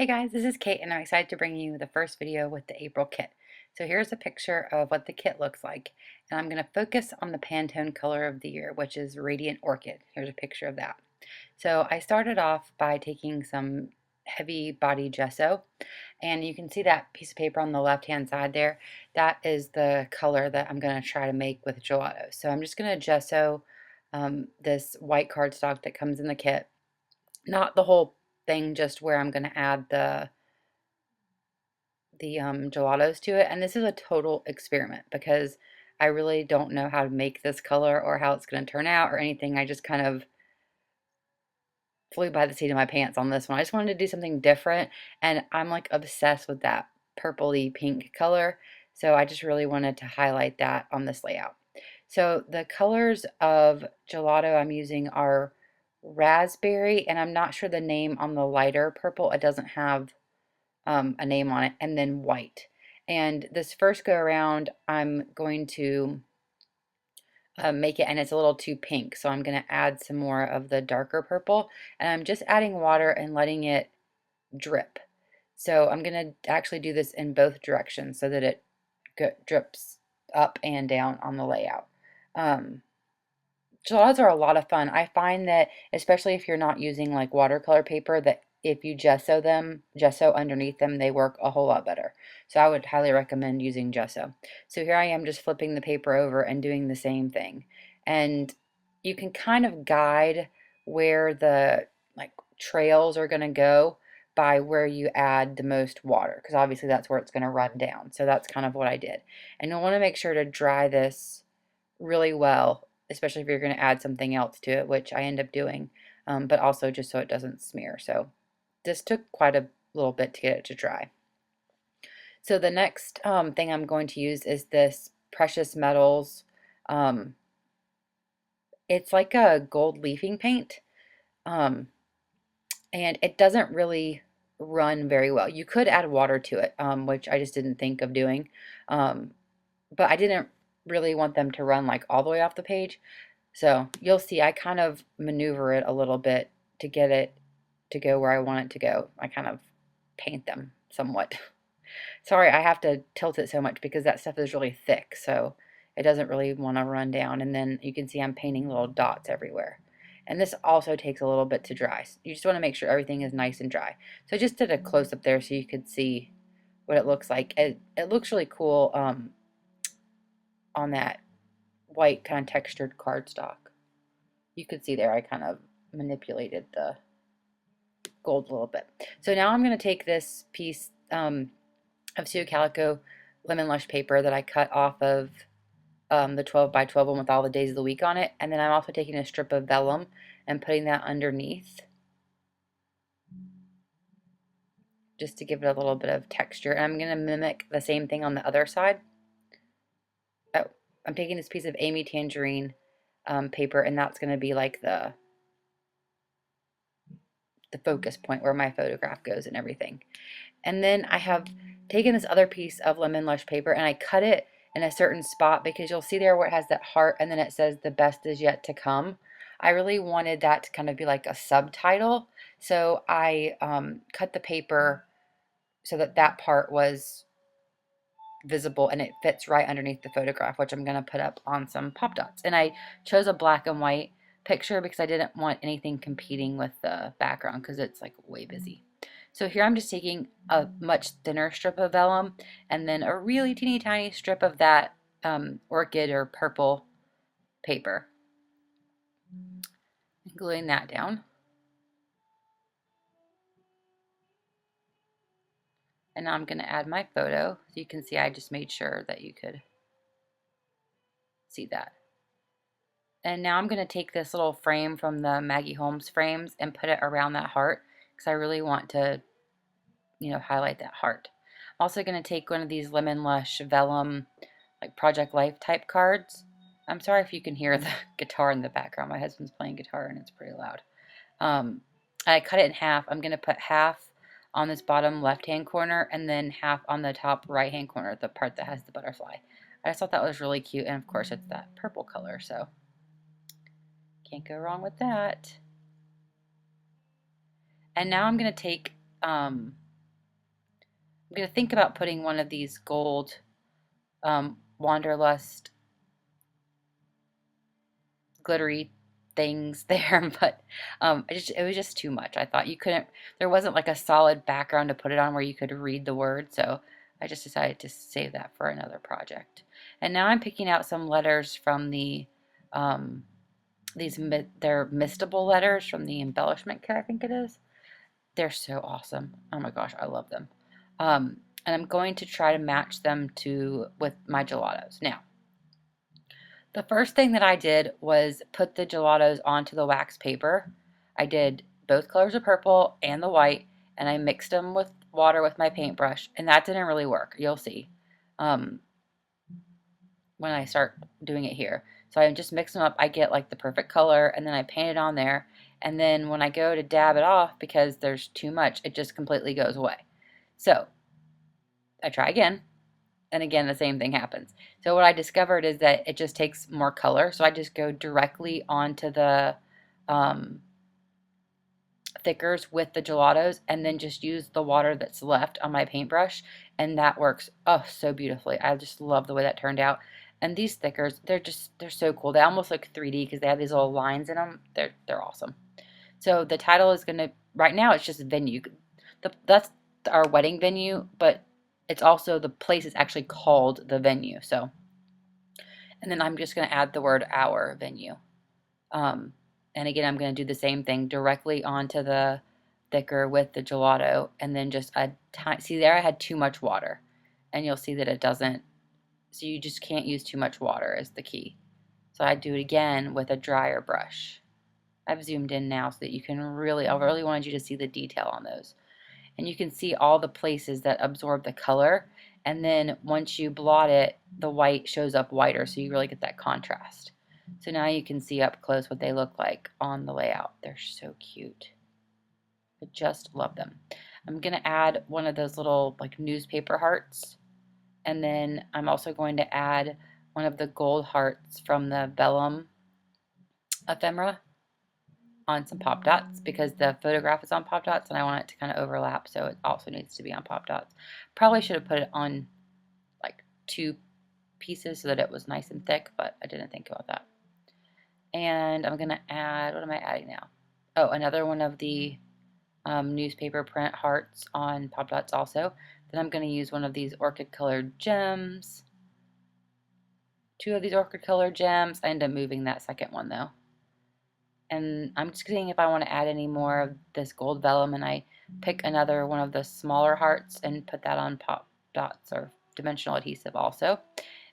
Hey guys, this is Kate and I'm excited to bring you the first video with the April kit. So here's a picture of what the kit looks like, and I'm going to focus on the Pantone color of the year, which is Radiant Orchid. Here's a picture of that. So I started off by taking some heavy body gesso, and you can see that piece of paper on the left hand side there. That is the color that I'm going to try to make with gelato. So I'm just going to gesso this white cardstock that comes in the kit, not the whole thing, just where I'm going to add the gelatos to it. And this is a total experiment because I really don't know how to make this color or how it's going to turn out or anything. I just kind of flew by the seat of my pants on this one. I just wanted to do something different, and I'm like obsessed with that purpley pink color. So I just really wanted to highlight that on this layout. So the colors of gelato I'm using are raspberry, and I'm not sure the name on the lighter purple. It doesn't have a name on it, and then white. And this first go around, I'm going to make it, and it's a little too pink, so I'm going to add some more of the darker purple, and I'm just adding water and letting it drip. So I'm going to actually do this in both directions so that it drips up and down on the layout. Gelatos are a lot of fun. I find that, especially if you're not using like watercolor paper, that if you gesso underneath them, they work a whole lot better. So I would highly recommend using gesso. So here I am just flipping the paper over and doing the same thing. And you can kind of guide where the like trails are going to go by where you add the most water, because obviously that's where it's going to run down. So that's kind of what I did. And you'll want to make sure to dry this really well, especially if you're going to add something else to it, which I end up doing, but also just so it doesn't smear. So this took quite a little bit to get it to dry. So the next thing I'm going to use is this Precious Metals. Um, it's like a gold leafing paint, um, and it doesn't really run very well. You could add water to it, which I just didn't think of doing, um, but I didn't really want them to run like all the way off the page. So you'll see I kind of maneuver it a little bit to get it to go where I want it to go. I kind of paint them somewhat. Sorry, I have to tilt it so much because that stuff is really thick, so it doesn't really want to run down. And then you can see I'm painting little dots everywhere. And this also takes a little bit to dry. You just want to make sure everything is nice and dry. So I just did a close-up there so you could see what it looks like. It looks really cool on that white kind of textured cardstock. You could see there I kind of manipulated the gold a little bit. So now I'm going to take this piece of Studio Calico Lemon Lush paper that I cut off of the 12 by 12 one with all the days of the week on it, and then I'm also taking a strip of vellum and putting that underneath just to give it a little bit of texture. And I'm going to mimic the same thing on the other side. Oh, I'm taking this piece of Amy Tangerine paper, and that's going to be like the focus point where my photograph goes and everything. And then I have taken this other piece of Lemon Lush paper and I cut it in a certain spot because you'll see there where it has that heart and then it says the best is yet to come. I really wanted that to kind of be like a subtitle. So I cut the paper so that that part was visible and it fits right underneath the photograph, which I'm going to put up on some pop dots. And I chose a black and white picture because I didn't want anything competing with the background because it's like way busy. So here I'm just taking a much thinner strip of vellum and then a really teeny tiny strip of that orchid or purple paper. And gluing that down. And now I'm going to add my photo. So you can see I just made sure that you could see that. And now I'm going to take this little frame from the Maggie Holmes frames and put it around that heart because I really want to, highlight that heart. I'm also going to take one of these Lemon Lush vellum, like Project Life type cards. I'm sorry if you can hear the guitar in the background. My husband's playing guitar and it's pretty loud. I cut it in half. I'm going to put half on this bottom left-hand corner and then half on the top right-hand corner, the part that has the butterfly. I just thought that was really cute, and of course it's that purple color, so can't go wrong with that. And now I'm going to take I'm going to think about putting one of these gold Wanderlust glittery things there, but it was just too much. I thought you couldn't, there wasn't like a solid background to put it on where you could read the word, so I just decided to save that for another project. And now I'm picking out some letters from the um, they're mistable letters from the embellishment kit, I think it is. They're so awesome. Oh my gosh, I love them. And I'm going to try to match them with my gelatos. Now, the first thing that I did was put the gelatos onto the wax paper. I did both colors of purple and the white, and I mixed them with water with my paintbrush, and that didn't really work. You'll see um, when I start doing it here. So I just mix them up. I get like the perfect color, and then I paint it on there. And then when I go to dab it off, because there's too much, it just completely goes away. So I try again, and again the same thing happens. So what I discovered is that it just takes more color. So I just go directly onto the thickers with the gelatos and then just use the water that's left on my paintbrush, and that works oh so beautifully. I just love the way that turned out. And these thickers, they're so cool. They almost look 3D because they have these little lines in them. They're awesome. So the title is gonna, right now it's just venue. That's our wedding venue, but it's also, the place is actually called the venue. So, and then I'm just gonna add the word our venue. And again, I'm going to do the same thing directly onto the thicker with the gelato, and then just a tiny, see there I had too much water, and you'll see that it doesn't, so you just can't use too much water is the key. So I do it again with a drier brush. I've zoomed in now so that you can really, I really wanted you to see the detail on those. And you can see all the places that absorb the color, and then once you blot it, the white shows up whiter, so you really get that contrast. So now you can see up close what they look like on the layout. They're so cute. I just love them. I'm going to add one of those little like newspaper hearts, and then I'm also going to add one of the gold hearts from the vellum ephemera on some pop dots, because the photograph is on pop dots and I want it to kind of overlap, so it also needs to be on pop dots. Probably should have put it on like 2 pieces so that it was nice and thick, but I didn't think about that. And I'm going to add, what am I adding now? Oh, another one of the newspaper print hearts on pop dots also. Then I'm going to use one of these orchid colored gems. 2 of these orchid colored gems. I end up moving that second one though. And I'm just seeing if I want to add any more of this gold vellum, and I pick another one of the smaller hearts and put that on pop dots or dimensional adhesive also.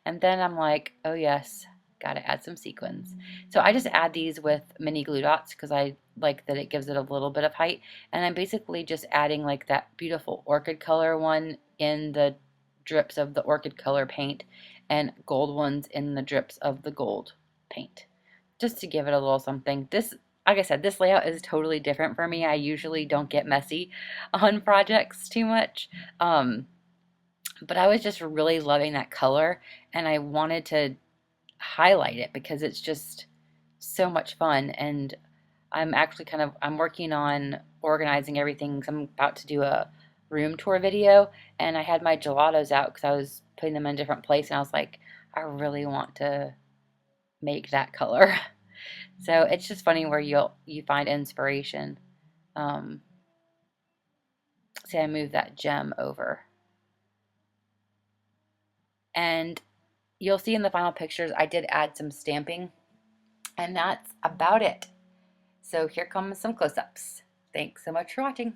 And then I'm like, oh yes, gotta add some sequins. So I just add these with mini glue dots because I like that it gives it a little bit of height. And I'm basically just adding like that beautiful orchid color one in the drips of the orchid color paint, and gold ones in the drips of the gold paint, just to give it a little something. This, like I said, this layout is totally different for me. I usually don't get messy on projects too much. But I was just really loving that color, and I wanted to highlight it because it's just so much fun. And I'm actually I'm working on organizing everything, 'cause I'm about to do a room tour video, and I had my gelatos out because I was putting them in a different place, and I was like, I really want to make that color. So it's just funny where you find inspiration. Um, See, I moved that gem over. And you'll see in the final pictures, I did add some stamping, and that's about it. So here comes some close-ups. Thanks so much for watching.